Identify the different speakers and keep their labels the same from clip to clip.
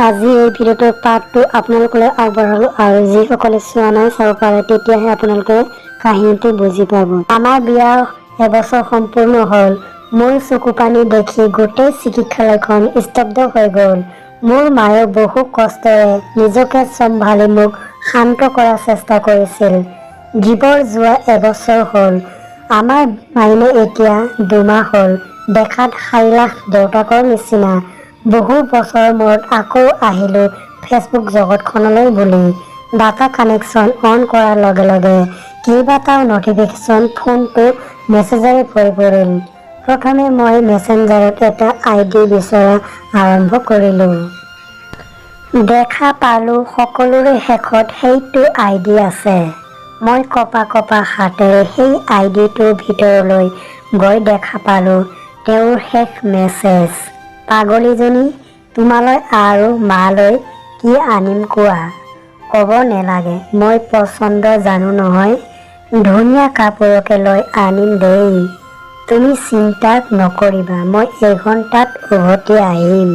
Speaker 1: আজি এই ভিডিঅ'টোৰ পাৰ্টটো আপোনালোকলৈ আগবঢ়ালো আৰু যিসকলে চোৱা নাই চাব পাৰে তেতিয়াহে আপোনালোকে কাহিনীটো বুজি পাব। আমাৰ বিয়া এবছৰ সম্পূৰ্ণ হ'ল। মোৰ চকু পানী দেখি গোটেই চিকিৎসালয়খন স্তব্ধ হৈ গ'ল। মোৰ মায়ে বহু কষ্টেৰে নিজকে চম্ভালি মোক শান্ত কৰাৰ চেষ্টা কৰিছিল। জীৱৰ যোৱা এবছৰ হ'ল। আমাৰ মাইনে এতিয়া 2 মাহ হ'ল। দেখাত সাইলাখ দেউতাকৰ নিচিনা। বহু বছৰৰ মূৰত আকৌ আহিলোঁ ফেচবুক জগতখনলৈ বুলি। ডাটা কানেকশ্যন অন কৰাৰ লগে লগে কেইবাটাও নটিফিকেশ্যন ফোনটো মেছেজেৰে ভৰি পৰিল। প্ৰথমে মই মেছেঞ্জাৰত এটা ID বিচৰা আৰম্ভ কৰিলোঁ। দেখা পালোঁ সকলোৰে শেষত সেইটো ID আছে। মই কঁপা কঁপা হাতেৰে সেই IDটোৰ ভিতৰলৈ গৈ দেখা পালোঁ তেওঁৰ শেষ মেছেজ। পাগলীজনী, তোমালৈ আৰু মালৈ কি আনিম কোৱা? ক'ব নেলাগে, মই পচন্দ জানো নহয়। ধুনীয়া কাপোৰকে লৈ আনিম দেই। তুমি চিন্তা নকৰিবা, মই এঘণ্টাত উভতি আহিম।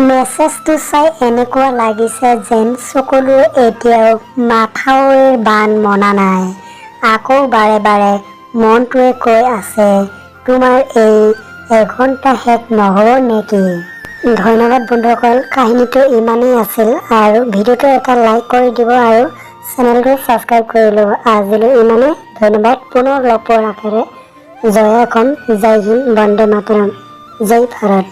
Speaker 1: মেছেজটো চাই এনেকুৱা লাগিছে যেন চকুলোৰ এতিয়াও মাথাউৰিৰ বান মনা নাই। আকৌ বাৰে বাৰে মনটোৱে কৈ আছে, তোমাৰ এই এঘণ্টা শেষ নহ'ব নেকি? ধন্যবাদ বন্ধুসকল, কাহিনীটো ইমানেই আছিল আৰু ভিডিঅ'টো এটা লাইক কৰি দিব আৰু চেনেলটো ছাবস্ক্ৰাইব কৰি ল'ব। আজিলৈ ইমানেই, ধন্যবাদ। পুনৰ লগ পোৱাৰ আশাৰে জয় অসম, জয় হিন্দ, বন্দে মাতৰম, জয় ভাৰত।